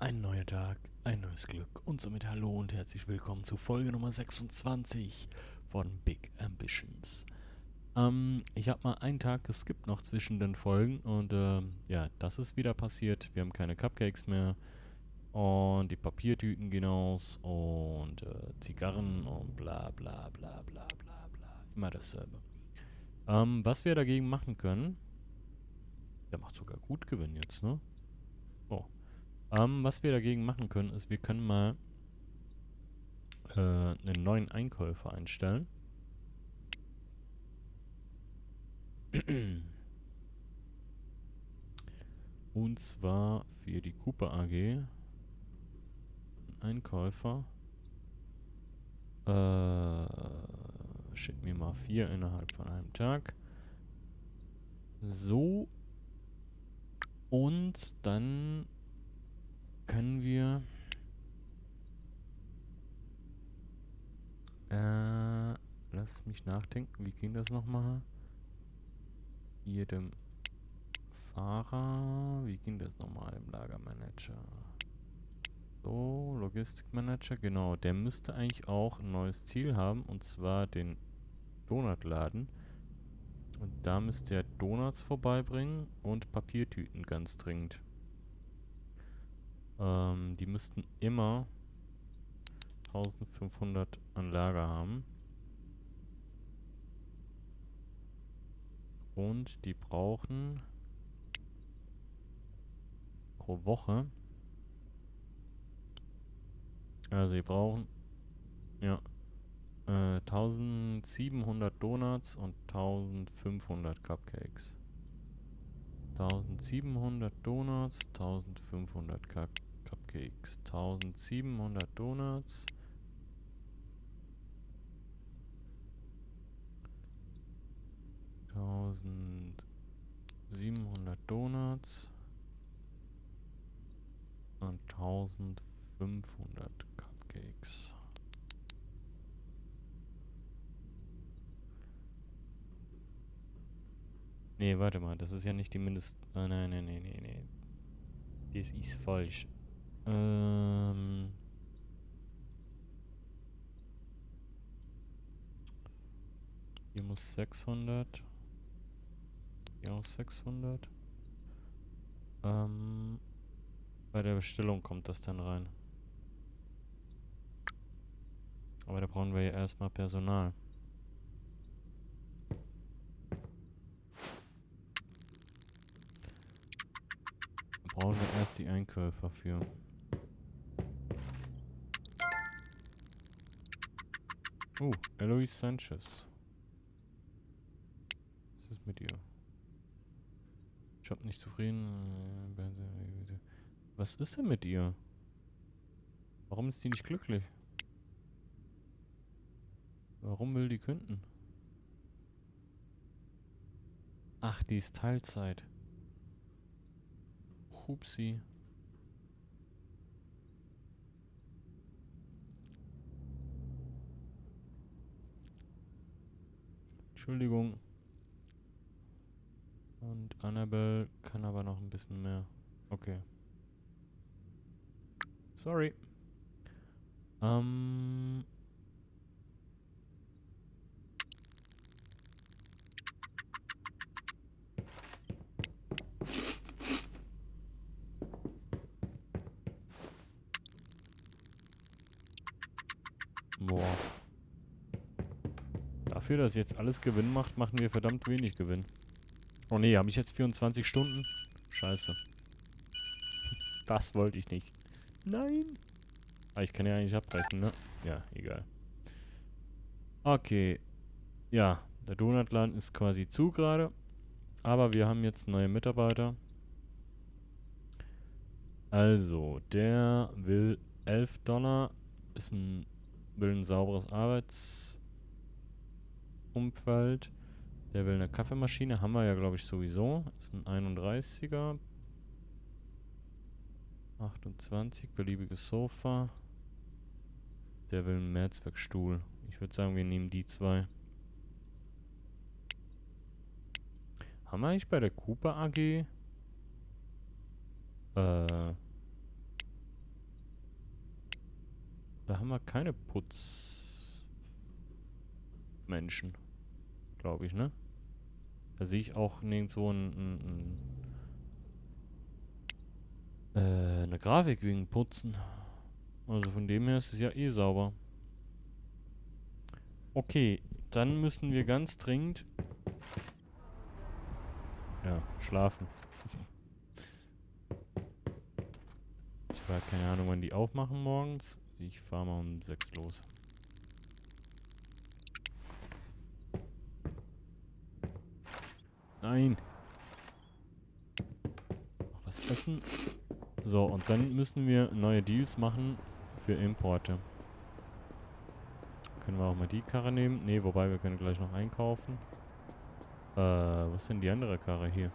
Ein neuer Tag, ein neues Glück und somit hallo und herzlich willkommen zu Folge Nummer 26 von Big Ambitions. Ich habe mal einen Tag geskippt noch zwischen den Folgen und ja, das ist wieder passiert. Wir haben keine Cupcakes mehr und die Papiertüten gehen aus und Zigarren und bla bla bla bla bla bla. Immer dasselbe. Was wir dagegen machen können, der macht sogar gut Gewinn jetzt, ne? Oh. Was wir dagegen machen können, ist, wir können mal einen neuen Einkäufer einstellen. Und zwar für die Cooper AG. Ein Einkäufer. Schick mir mal 4 innerhalb von einem Tag. So. Und dann können wir lass mich nachdenken, wie ging das nochmal? Jedem Fahrer, wie ging das nochmal im Lagermanager? So, Logistikmanager, genau. Der müsste eigentlich auch ein neues Ziel haben, und zwar den Donutladen. Und da müsste er Donuts vorbeibringen und Papiertüten ganz dringend. Die müssten immer 1500 an Lager haben. Und die brauchen pro Woche. Also die brauchen, ja, 1700 Donuts und 1500 Cupcakes. 1700 Donuts, 1500 Cupcakes. 1700 Donuts. 1700 Donuts. Und 1500 Cupcakes. Nee, warte mal, das ist ja nicht die Mindest... Nein. Das ist falsch. Hier muss 600. Hier auch 600. Bei der Bestellung kommt das dann rein. Aber da brauchen wir ja erstmal Personal. Da brauchen wir erst die Einkäufer für. Eloise Sanchez. Was ist mit ihr? Job nicht zufrieden. Was ist denn mit ihr? Warum ist die nicht glücklich? Warum will die künden? Ach, die ist Teilzeit. Hupsi. Entschuldigung. Und Annabelle kann aber noch ein bisschen mehr. Okay. Sorry. Boah. Dafür, dass jetzt alles Gewinn macht, machen wir verdammt wenig Gewinn. Oh nee, habe ich jetzt 24 Stunden? Scheiße. Das wollte ich nicht. Nein. Ah, ich kann ja eigentlich abbrechen, ne? Ja, egal. Okay. Ja, der Donutladen ist quasi zu gerade. Aber wir haben jetzt neue Mitarbeiter. Also, der will $11. Will ein sauberes Arbeitsumfeld. Der will eine Kaffeemaschine. Haben wir ja, glaube ich, sowieso. Ist ein 31er. 28, beliebiges Sofa. Der will einen Mehrzweckstuhl. Ich würde sagen, wir nehmen die zwei. Haben wir eigentlich bei der Cooper AG Da haben wir keine Putzmenschen, glaube ich, ne? Da sehe ich auch nirgendwo eine Grafik wegen Putzen. Also von dem her ist es ja eh sauber. Okay, dann müssen wir ganz dringend... Ja, schlafen. Ich habe keine Ahnung, wann die aufmachen morgens. Ich fahre mal um 6 los. Nein. Noch was essen. So, und dann müssen wir neue Deals machen für Importe. Können wir auch mal die Karre nehmen? Ne, wobei wir können gleich noch einkaufen. Was ist denn die andere Karre hier?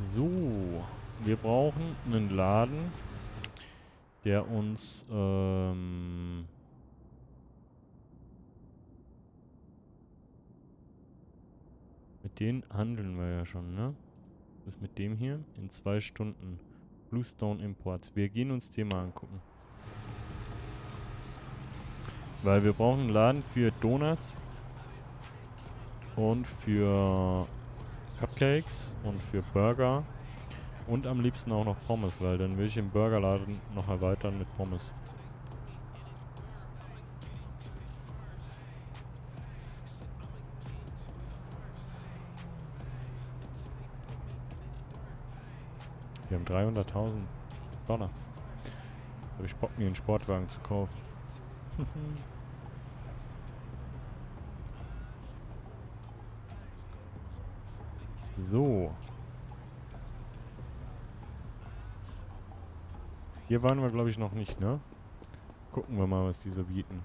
So, wir brauchen einen Laden, der uns, mit denen handeln wir ja schon, ne? Das mit dem hier in 2 Stunden. Bluestone Imports. Wir gehen uns den mal angucken. Weil wir brauchen einen Laden für Donuts und für Cupcakes und für Burger und am liebsten auch noch Pommes, weil dann will ich den Burgerladen noch erweitern mit Pommes. Wir haben 300.000 Dollar. Habe ich Bock, mir einen Sportwagen zu kaufen. So. Hier waren wir, glaube ich, noch nicht, ne? Gucken wir mal, was die so bieten.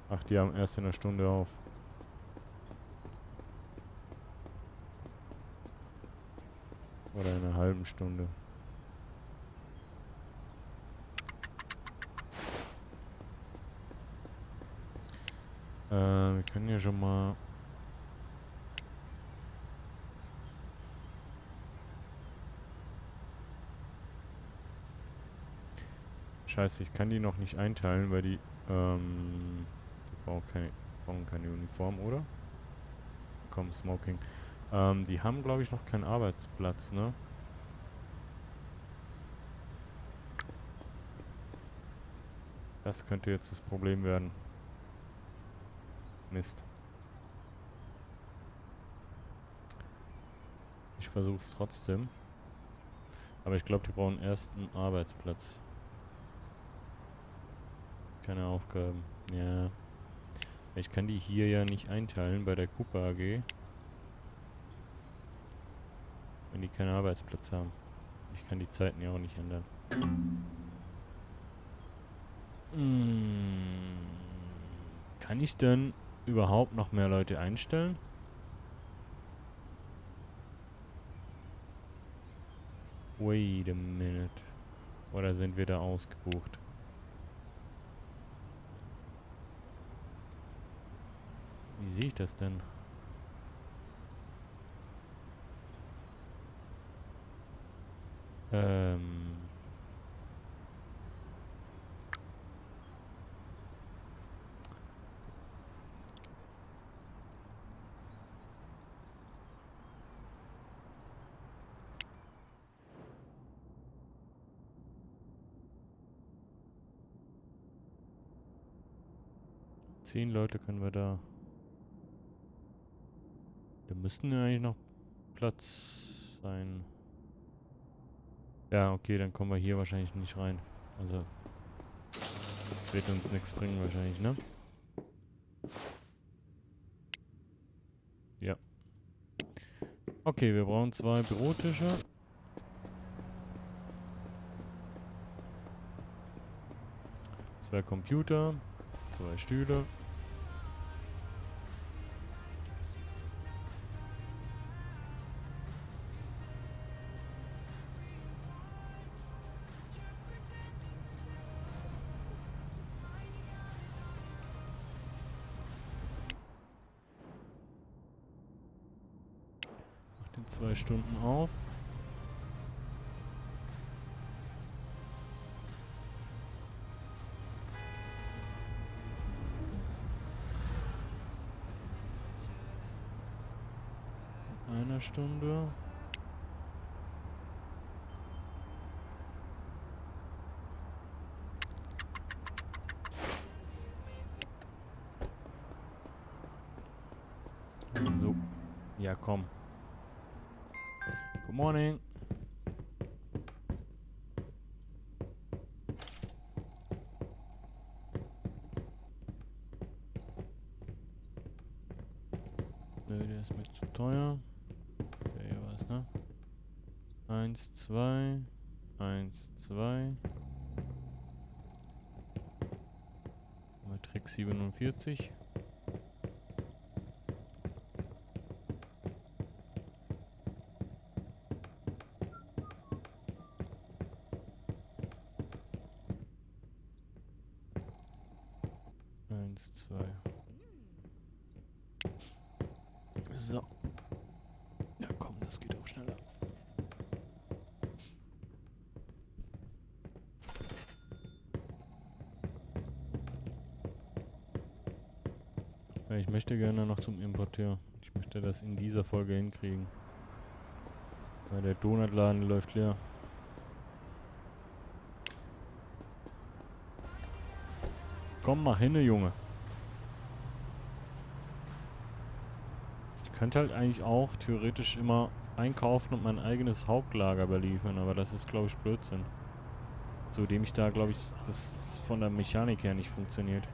Ach, die haben erst in einer Stunde auf. Oder in einer halben Stunde. Wir können ja schon mal... Scheiße, ich kann die noch nicht einteilen, weil die brauchen keine Uniform, oder? Komm, Smoking. Die haben, glaube ich, noch keinen Arbeitsplatz, ne? Das könnte jetzt das Problem werden. Mist. Ich versuche es trotzdem. Aber ich glaube, die brauchen erst einen Arbeitsplatz. Keine Aufgaben. Ja. Ich kann die hier ja nicht einteilen bei der Cooper AG. Wenn die keinen Arbeitsplatz haben. Ich kann die Zeiten ja auch nicht ändern. Kann ich denn überhaupt noch mehr Leute einstellen? Wait a minute. Oder sind wir da ausgebucht? Wie sehe ich das denn? Ähm... 10 Leute können wir da. Da müssten ja eigentlich noch Platz sein. Ja, okay, dann kommen wir hier wahrscheinlich nicht rein. Also, das wird uns nichts bringen wahrscheinlich, ne? Ja. Okay, wir brauchen 2 Bürotische. 2 Computer. 2 Stühle. 2 Stunden auf. In einer Stunde. So. Ja, komm. Good morning. Nö, der ist mir zu teuer. Der hier war's, ne? 1, 2. 1, 2. Trick 47. Eins, zwei. So. Ja, komm, das geht auch schneller. Ja, ich möchte gerne noch zum Importeur. Ich möchte das in dieser Folge hinkriegen. Weil der Donutladen läuft leer. Komm, mach hin, Junge. Ich könnte halt eigentlich auch theoretisch immer einkaufen und mein eigenes Hauptlager beliefern, aber das ist, glaube ich, Blödsinn. Zudem ich da, glaube ich, das von der Mechanik her nicht funktioniert.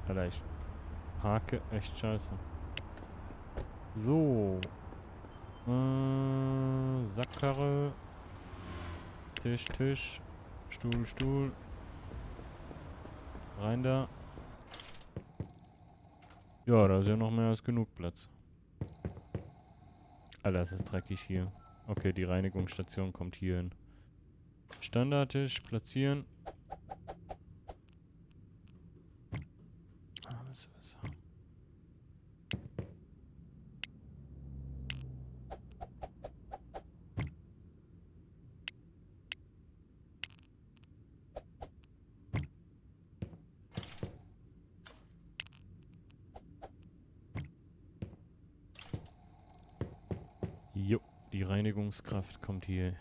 Alter, ich parke echt scheiße. So. Sackkarre. Tisch, Tisch. Stuhl, Stuhl. Rein da. Ja, da ist ja noch mehr als genug Platz. Alter, das ist dreckig hier. Okay, die Reinigungsstation kommt hier hin. Standardtisch platzieren. Ah, das ist besser. Jo, die Reinigungskraft kommt hier.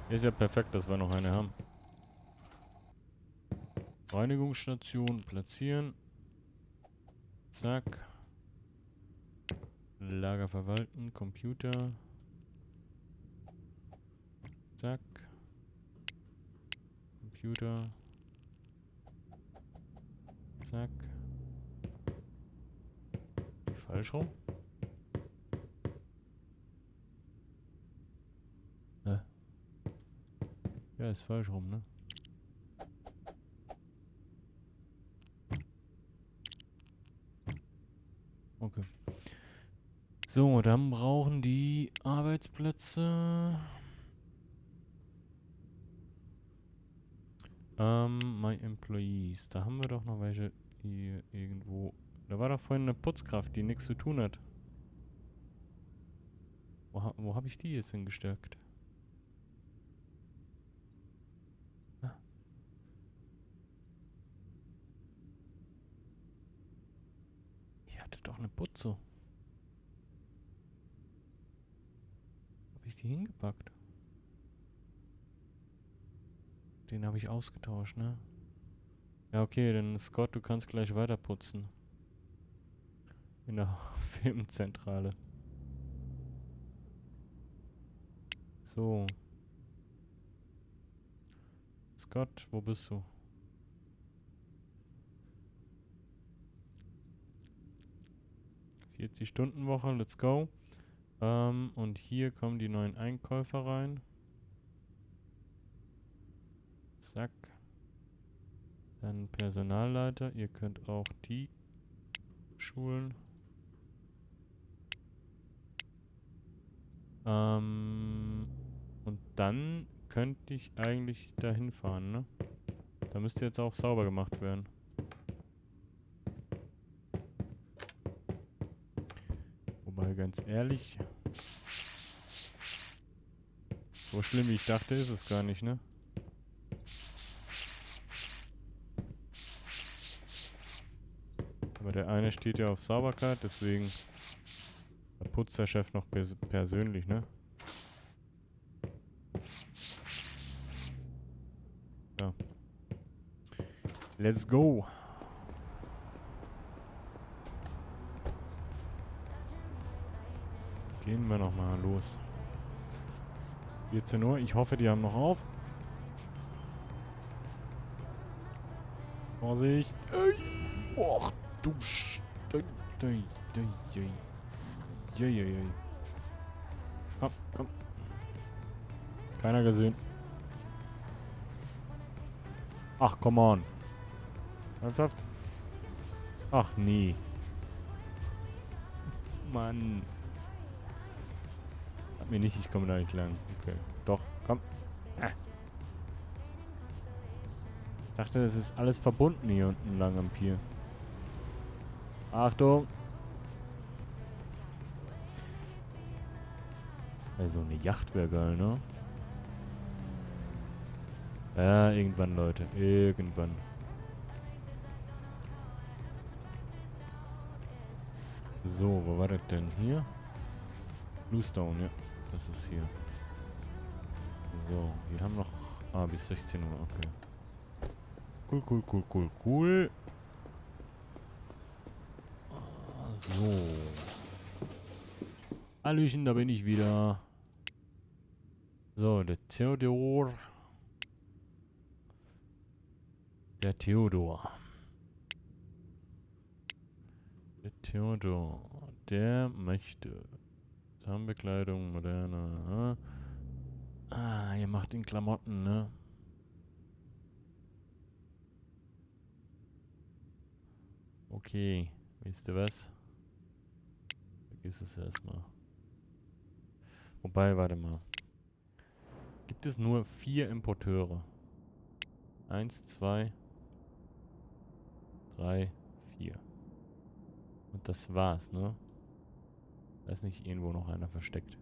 Ist ja perfekt, dass wir noch eine haben. Reinigungsstation platzieren. Zack. Lager verwalten, Computer. Zack. Computer. Zack. Falsch rum? Ja, ist falsch rum, ne? Okay. So, dann brauchen die Arbeitsplätze. My Employees. Da haben wir doch noch welche hier irgendwo. Da war doch vorhin eine Putzkraft, die nichts zu tun hat. Wo habe ich die jetzt hingesteckt? Ich hatte doch eine Putze. Habe ich die hingepackt? Den habe ich ausgetauscht, ne? Ja, okay, dann Scott, du kannst gleich weiter putzen. In der Firmenzentrale. So. Scott, wo bist du? ...40-Stunden-Woche, let's go. Und hier kommen die neuen Einkäufer rein. Zack. Dann Personalleiter. Ihr könnt auch die schulen. Und dann könnte ich eigentlich dahin fahren, ne? Da müsste jetzt auch sauber gemacht werden. Wobei, ganz ehrlich, so schlimm wie ich dachte, ist es gar nicht, ne? Aber der eine steht ja auf Sauberkeit, deswegen putzt der Chef noch persönlich, ne? Ja. Let's go! Gehen wir nochmal los. 14 Uhr, ich hoffe, die haben noch auf. Vorsicht! Och, du Komm, komm. Keiner gesehen. Ach, come on. Ernsthaft? Ach, nee. Mann. Hat mir nicht, ich komme da nicht lang. Okay. Doch, komm. Ich dachte, das ist alles verbunden hier unten lang am Pier. Achtung! Also eine Yacht wäre geil, ne? Ja, irgendwann, Leute. Irgendwann. So, wo war das denn? Hier? Bluestone, ja. Das ist hier. So, wir haben noch... Ah, bis 16 Uhr, okay. Cool, cool, cool, cool, cool. So. Hallöchen, da bin ich wieder. So, der Theodor. Der Theodor. Der Theodor. Der möchte. Tarnbekleidung, moderne. Ah, ihr macht den Klamotten, ne? Okay. Wisst ihr was? Vergiss es erstmal. Wobei, warte mal. Gibt es nur 4 Importeure? 1, 2, 3, 4. Und das war's, ne? Da ist nicht irgendwo noch einer versteckt.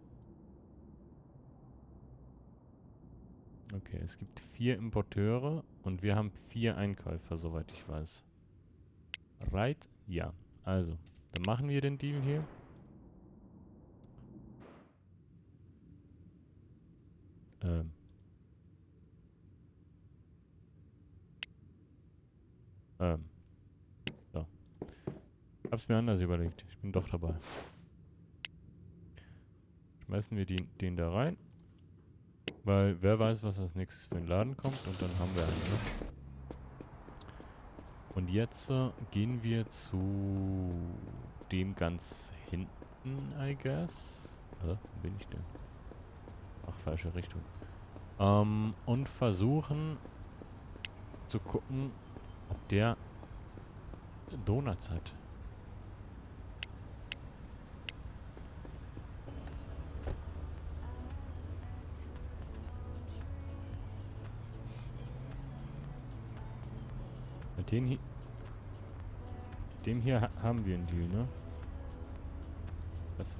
Okay, es gibt 4 Importeure und wir haben 4 Einkäufer, soweit ich weiß. Right? Ja. Also, dann machen wir den Deal hier. So. Hab's mir anders überlegt. Ich bin doch dabei. Schmeißen wir den da rein. Weil wer weiß, was als nächstes für ein Laden kommt. Und dann haben wir einen, ne? Und jetzt gehen wir zu dem ganz hinten, I guess. Wo bin ich denn? Ach, falsche Richtung. Und versuchen zu gucken, ob der Donuts hat. Mit dem hier haben wir einen Deal, ne? Das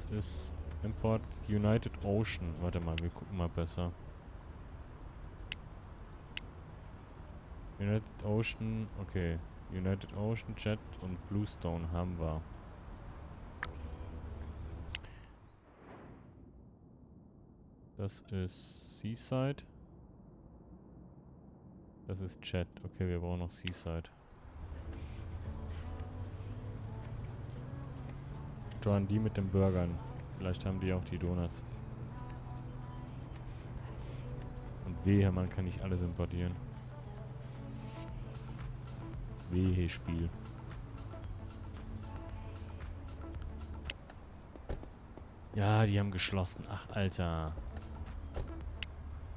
ist Import United Ocean. Warte mal, wir gucken mal besser. United Ocean, okay. United Ocean, Jet und Bluestone haben wir. Das ist Seaside. Das ist Jet. Okay, wir brauchen noch Seaside. Join die mit den Burgern. Vielleicht haben die auch die Donuts. Und wehe, man kann nicht alles importieren. Wehe, Spiel. Ja, die haben geschlossen. Ach, Alter.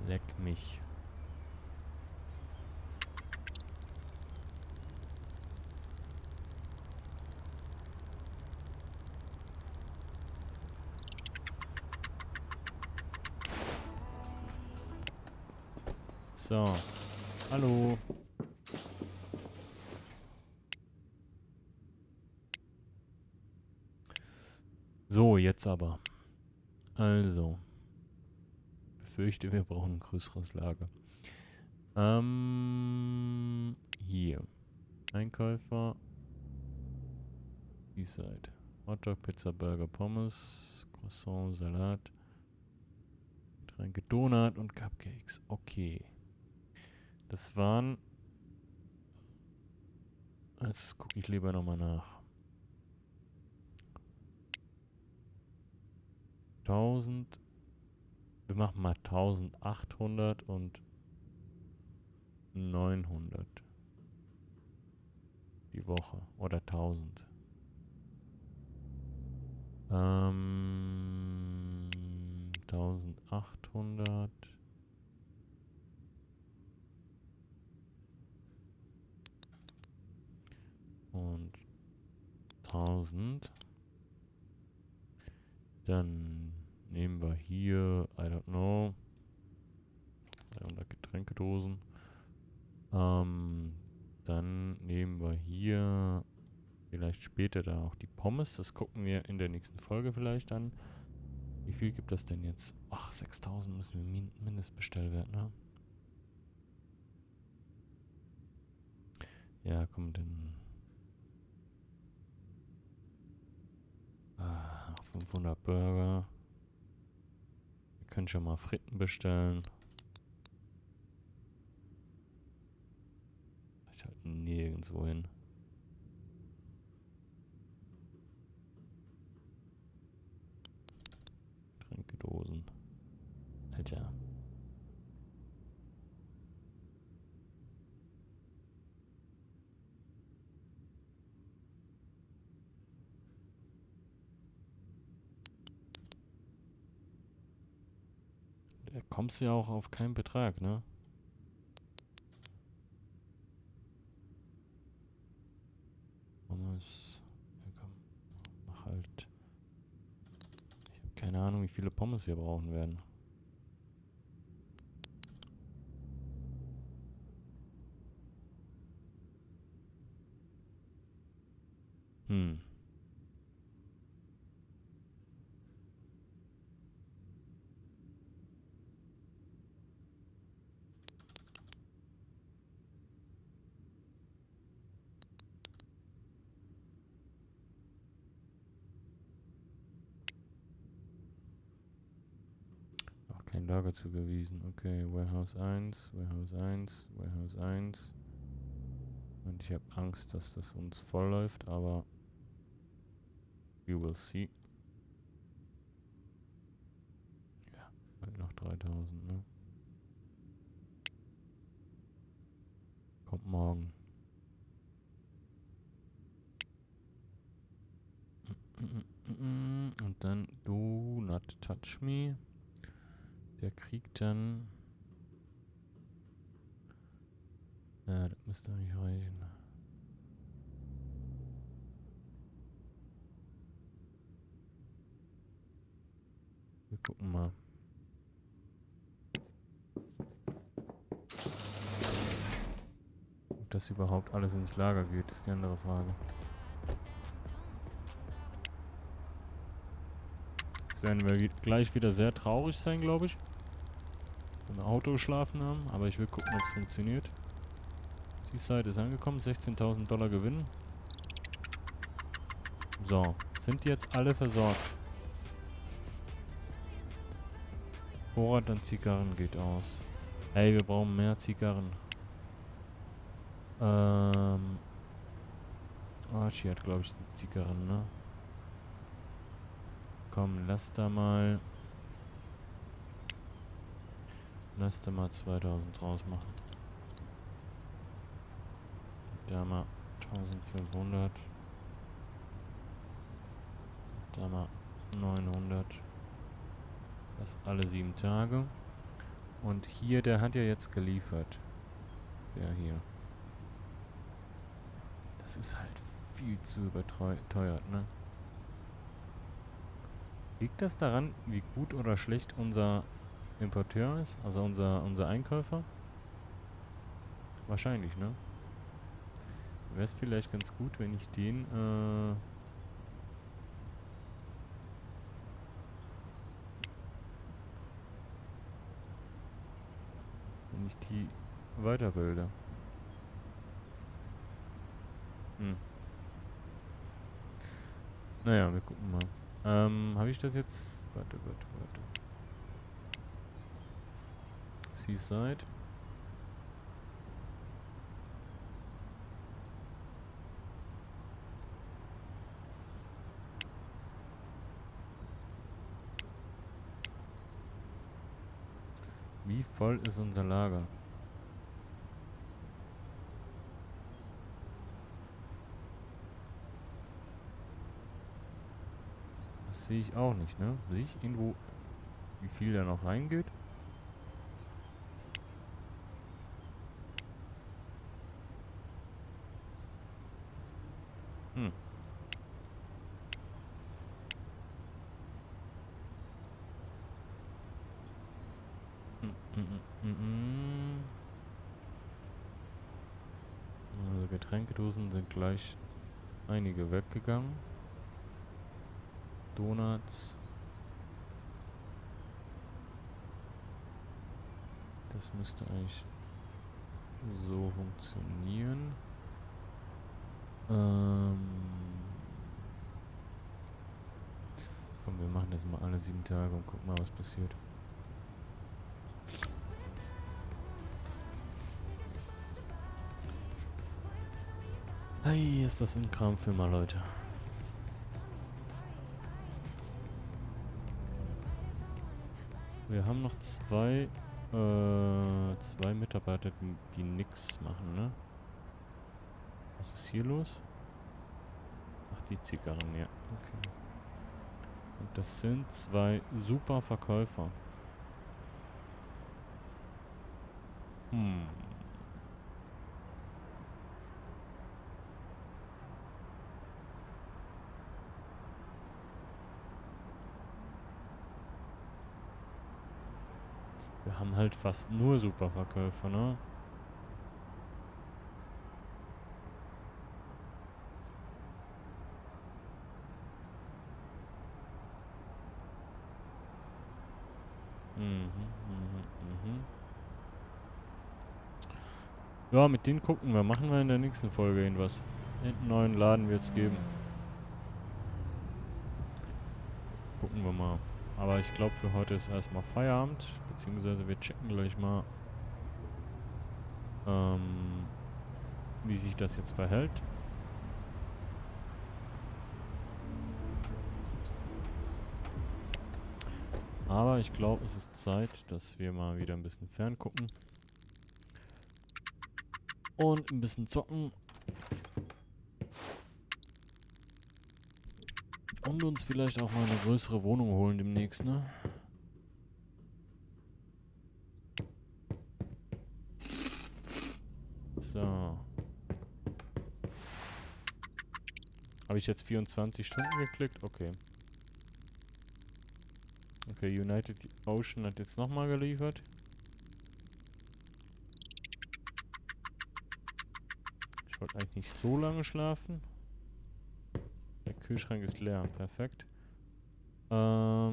Leck mich. So. Hallo. So, jetzt aber. Also. Befürchte, wir brauchen ein größeres Lager. Hier. Einkäufer. Seaside. Hotdog, Pizza, Burger, Pommes, Croissant, Salat, Getränke, Donut und Cupcakes. Okay. Das waren... Jetzt gucke ich lieber nochmal nach. 1000. Wir machen mal 1800 und 900 die Woche. Oder 1000. 1800 und 1000. Dann nehmen wir hier, I don't know, 300 Getränkedosen. Dann nehmen wir hier vielleicht später dann auch die Pommes. Das gucken wir in der nächsten Folge vielleicht an. Wie viel gibt das denn jetzt? Ach, 6000 müssen wir Mindestbestellwert, ne? Ja, komm, dann 500 Burger. Wir können schon mal Fritten bestellen. Ich halt nirgendwo hin. Getränkedosen. Alter. Da kommst du ja auch auf keinen Betrag, ne? Pommes. Ja, komm. Mach halt. Ich habe keine Ahnung, wie viele Pommes wir brauchen werden. Auch kein Lager zugewiesen. Okay, Warehouse 1, Warehouse 1, Warehouse 1. Und ich habe Angst, dass das uns voll läuft, aber we will see. Ja, halt noch 3000, ne? Kommt morgen. Und dann Do Not Touch Me. Der kriegt dann... Ja, das müsste eigentlich reichen. Wir gucken mal. Ob das überhaupt alles ins Lager geht, ist die andere Frage. Jetzt werden wir gleich wieder sehr traurig sein, glaube ich. Wenn wir Auto geschlafen haben, aber ich will gucken, ob es funktioniert. Seaside ist angekommen, 16.000 Dollar Gewinn. So, sind jetzt alle versorgt. Vorrat an Zigarren geht aus. Ey, wir brauchen mehr Zigarren. Archie hat, glaube ich, die Zigarren, ne? Komm, lass da mal 2000 draus machen. Da mal 1500. Da mal 900. Das alle 7 Tage. Und hier, der hat ja jetzt geliefert. Der hier. Das ist halt viel zu überteuert, ne? Liegt das daran, wie gut oder schlecht unser Importeur ist? Also unser Einkäufer? Wahrscheinlich, ne? Wäre es vielleicht ganz gut, wenn ich den, wenn ich die weiterbilde. Hm. Naja, wir gucken mal. Habe ich das jetzt? Warte. Seaside. Wie voll ist unser Lager? Das sehe ich auch nicht, ne? Sehe ich irgendwo, wie viel da noch reingeht? Hm. Mm. Also Getränkedosen sind gleich einige weggegangen. Donuts. Das müsste eigentlich so funktionieren. Komm, wir machen das mal alle 7 Tage und gucken mal, was passiert. Hey, ist das ein Kramfilmer, Leute. Wir haben noch zwei Mitarbeiter, die nix machen, ne? Was ist hier los? Ach, die Zigarren, ja. Okay. Und das sind 2 super Verkäufer. Wir haben halt fast nur Superverkäufer, ne? Mhm. Ja, mit denen gucken wir. Machen wir in der nächsten Folge irgendwas. Einen neuen Laden wird es geben. Gucken wir mal. Aber ich glaube, für heute ist erstmal Feierabend. Beziehungsweise wir checken gleich mal, wie sich das jetzt verhält. Aber ich glaube, es ist Zeit, dass wir mal wieder ein bisschen ferngucken. Und ein bisschen zocken. Und uns vielleicht auch mal eine größere Wohnung holen demnächst, ne? So. Habe ich jetzt 24 Stunden geklickt? Okay. Okay, United Ocean hat jetzt nochmal geliefert. Ich wollte eigentlich nicht so lange schlafen. Der Kühlschrank ist leer. Perfekt. Aber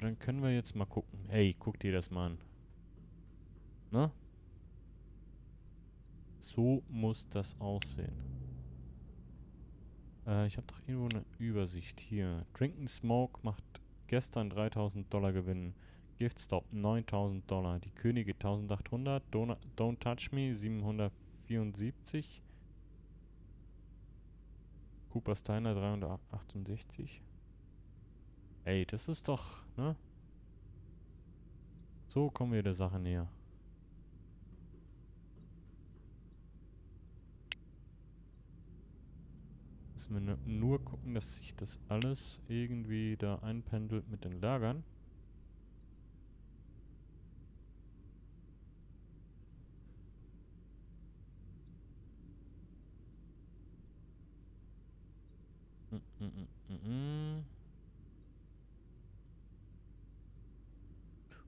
dann können wir jetzt mal gucken. Hey, guck dir das mal an. Ne? So muss das aussehen. Ich habe doch irgendwo eine Übersicht hier. Drink and Smoke macht gestern $3.000 Gewinn. Giftstop $9.000. Die Könige 1.800. Don't Touch Me 774. Cooper Steiner 368. Ey, das ist doch, ne? So kommen wir der Sache näher. Müssen wir nur gucken, dass sich das alles irgendwie da einpendelt mit den Lagern.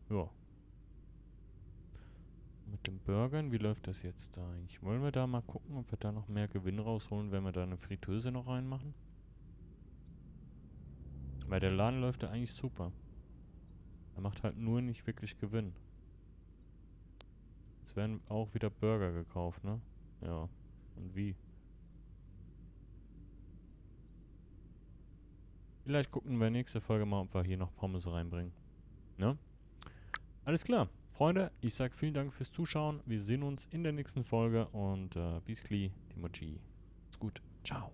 Ja. mit den Burgern, wie läuft das jetzt da eigentlich? Wollen wir da mal gucken, ob wir da noch mehr Gewinn rausholen, wenn wir da eine Fritteuse noch reinmachen? Weil der Laden läuft ja eigentlich super. Er macht halt nur nicht wirklich Gewinn. Es werden auch wieder Burger gekauft, ne? Ja. Und wie? Vielleicht gucken wir nächste Folge mal, ob wir hier noch Pommes reinbringen. Ne? Alles klar. Freunde, ich sag vielen Dank fürs Zuschauen. Wir sehen uns in der nächsten Folge und bis gleich, die Mochi. Ist gut. Ciao.